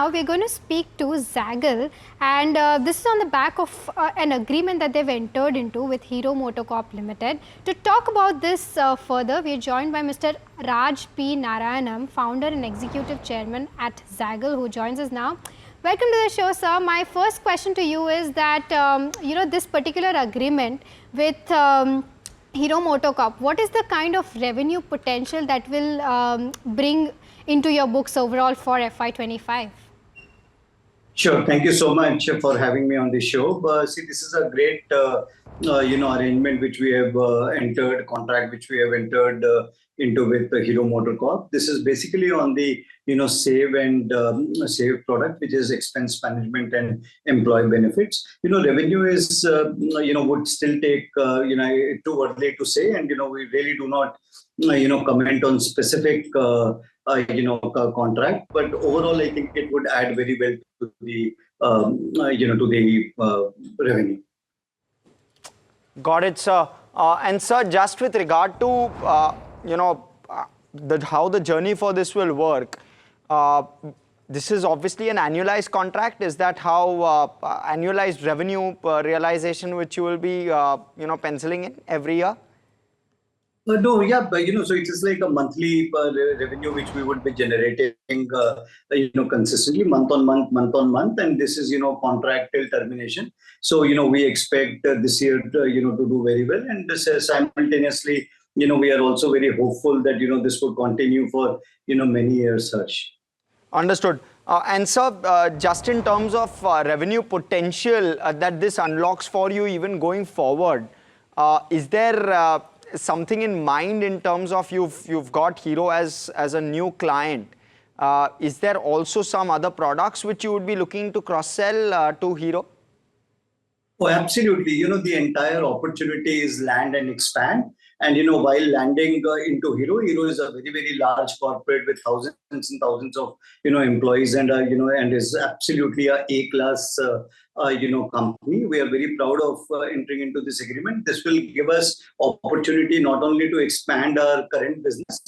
now we're going to speak to Zaggle, and this is on the back of an agreement that they've entered into with Hero MotoCorp Limited. To talk about this further, we are joined by Mr. Raj P Narayanam, founder and executive chairman at Zaggle, who joins us now. Welcome to the show, sir. My first question to you is that, this particular agreement with Hero MotoCorp, what is the kind of revenue potential that will bring into your books overall for FY25? Sure. Thank you so much for having me on the show. See, this is a great, arrangement which we have contract which we have entered into with the Hero MotoCorp. This is basically on the, save and save product, which is expense management and employee benefits. Revenue is, would still take, too early to say. And, we really do not, comment on specific, contract. But overall, I think it would add very well to the, revenue. Got it, sir. And sir, just with regard to, how the journey for this will work, this is obviously an annualized contract. Is that how annualized revenue realization which you will be, penciling in every year? No, yeah, but so it is like a monthly revenue which we would be generating, consistently month on month, and this is, contract till termination. So, we expect this year, to do very well, and this simultaneously, we are also very hopeful that, this will continue for, many years, Harsh. Understood. And sir, just in terms of revenue potential that this unlocks for you even going forward, is there something in mind in terms of you've got Hero as a new client? Is there also some other products which you would be looking to cross-sell to Hero? Oh, absolutely. The entire opportunity is land and expand. And, while landing into Hero is a very, very large corporate with thousands and thousands of, employees and, and is absolutely a A-class, company. We are very proud of entering into this agreement. This will give us opportunity not only to expand our current business,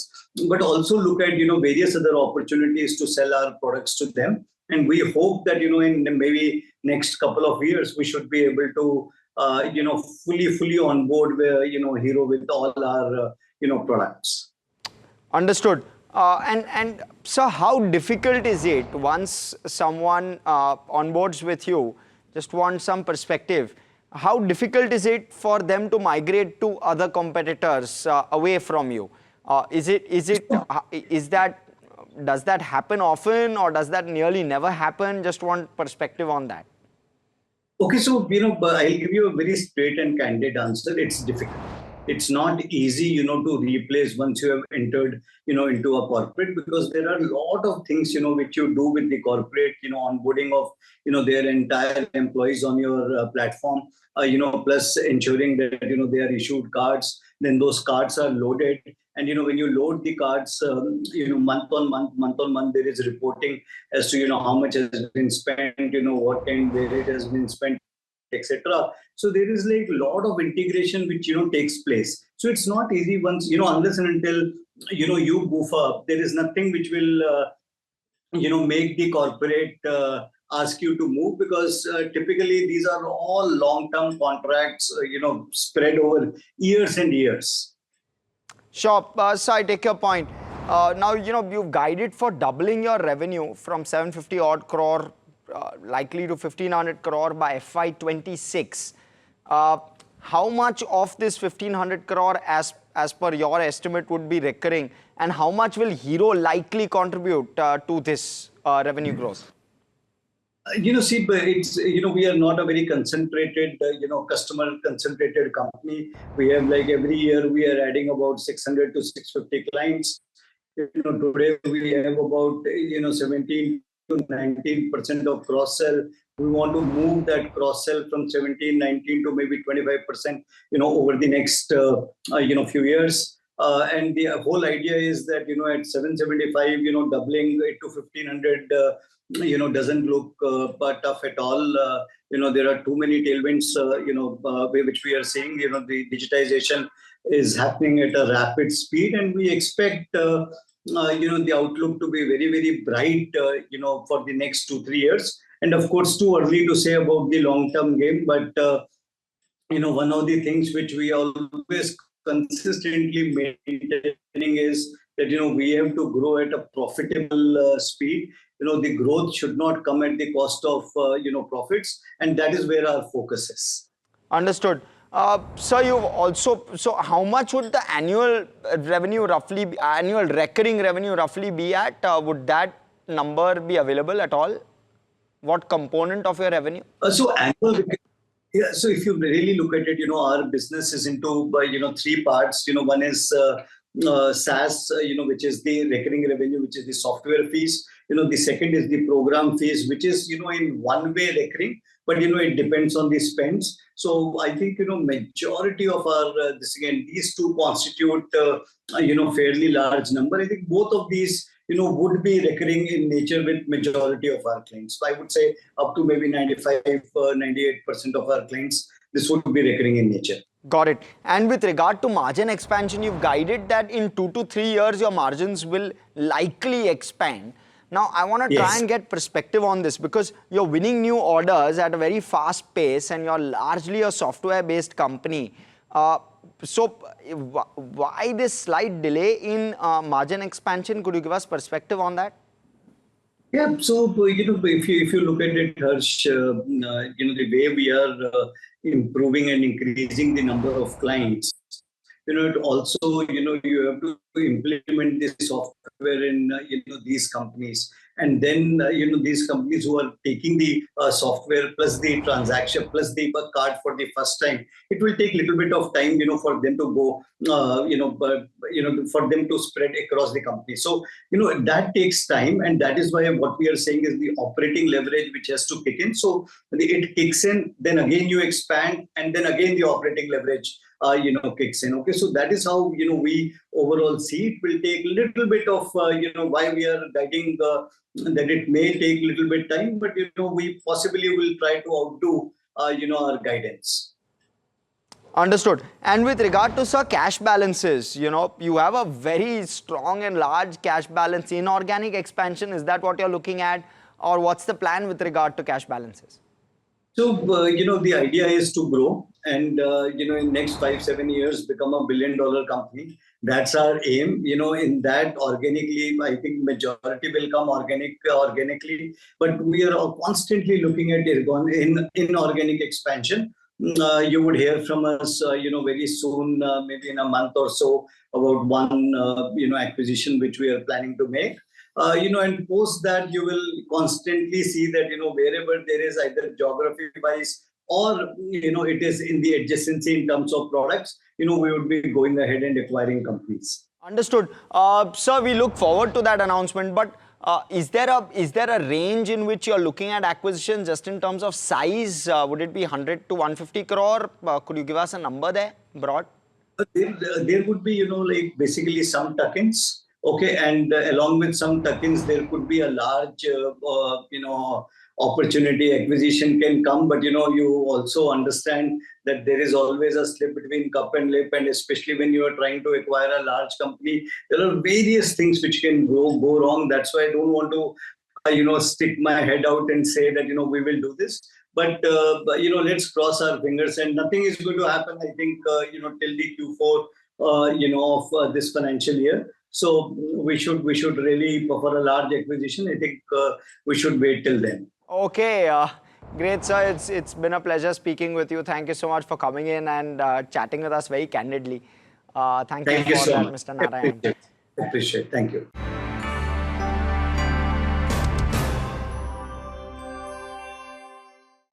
but also look at, various other opportunities to sell our products to them. And we hope that, in maybe next couple of years, we should be able to, fully on board where, Hero with all our, products. Understood. And so how difficult is it once someone onboards with you, just want some perspective, how difficult is it for them to migrate to other competitors away from you? Does that happen often, or does that nearly never happen? Just want perspective on that. Okay, so, I'll give you a very straight and candid answer. It's difficult. It's not easy, to replace once you have entered, into a corporate, because there are a lot of things, which you do with the corporate, onboarding of, their entire employees on your platform, plus ensuring that, they are issued cards, then those cards are loaded. And, when you load the cards, month on month, there is reporting as to, how much has been spent, what kind, where it has been spent, etc. So there is like a lot of integration which, takes place. So it's not easy once, unless and until, you goof up, there is nothing which will, make the corporate ask you to move, because typically these are all long-term contracts, spread over years and years. Sure. So I take your point. Now, you've guided for doubling your revenue from 750 odd crore likely to 1500 crore by FY26. How much of this 1500 crore as per your estimate would be recurring, and how much will Hero likely contribute to this revenue growth? See, but it's, we are not a very concentrated, customer concentrated company. We have like every year we are adding about 600 to 650 clients. Today we have about, 17 to 19% of cross-sell. We want to move that cross-sell from 17, 19 to maybe 25%, over the next, few years. And the whole idea is that, at 775, doubling it to 1500, doesn't look tough at all. There are too many tailwinds, which we are seeing. The digitization is happening at a rapid speed, and we expect, the outlook to be very, very bright, for the next 2, 3 years. And of course, too early to say about the long-term game, but one of the things which we always consistently maintaining is that we have to grow at a profitable speed. The growth should not come at the cost of profits, and that is where our focus is. Understood. Sir, you've also, so how much would the annual revenue roughly, annual recurring revenue roughly be at? Would that number be available at all? What component of your revenue? So annual, yeah. So if you really look at it, our business is into 3 parts. One is SaaS, which is the recurring revenue, which is the software fees. The second is the program fees, which is in one way recurring, but it depends on the spends. So I think majority of our these two constitute fairly large number. I think both of these would be recurring in nature with majority of our clients. So I would say up to maybe 98% of our clients, this would be recurring in nature. Got it. And with regard to margin expansion, you've guided that in 2 to 3 years, your margins will likely expand. Now, I want to try and get perspective on this because you're winning new orders at a very fast pace and you're largely a software-based company. So why this slight delay in margin expansion? Could you give us perspective on that? Yeah, so if you look at it, Harsh, the way we are improving and increasing the number of clients, it also you have to implement this software in these companies, and then these companies who are taking the software plus the transaction plus the card for the first time, it will take a little bit of time for them to go for them to spread across the company. So that takes time, and that is why what we are saying is the operating leverage which has to kick in. So it kicks in, then again you expand, and then again the operating leverage kicks in. Okay, so that is how we overall see it. Will take a little bit of why we are guiding that it may take a little bit time, but we possibly will try to outdo our guidance. Understood. And with regard to, sir, cash balances, you have a very strong and large cash balance. Inorganic expansion, is that what you're looking at, or what's the plan with regard to cash balances? So, the idea is to grow and, in next 5-7 years, become $1 billion company. That's our aim. In that organically, I think majority will come organically, but we are constantly looking at inorganic expansion. You would hear from us, very soon, maybe in a month or so, about one, acquisition which we are planning to make. And post that, you will constantly see that, wherever there is either geography-wise or, it is in the adjacency in terms of products, we would be going ahead and acquiring companies. Understood. Sir, we look forward to that announcement, but is there a range in which you're looking at acquisitions just in terms of size? Would it be 100 to 150 crore? Could you give us a number there, broad? There would be, like basically some tuck-ins. Okay, and along with some tuck-ins, there could be a large, opportunity acquisition can come. But, you also understand that there is always a slip between cup and lip. And especially when you are trying to acquire a large company, there are various things which can go wrong. That's why I don't want to, stick my head out and say that, we will do this. But, let's cross our fingers, and nothing is going to happen, I think, till the Q4, of this financial year. So we should really, for a large acquisition, I think we should wait till then. Okay, great, sir. It's been a pleasure speaking with you. Thank you so much for coming in and chatting with us very candidly. Thank you for so that, much. Mr. Narayan. Appreciate it. Thank you.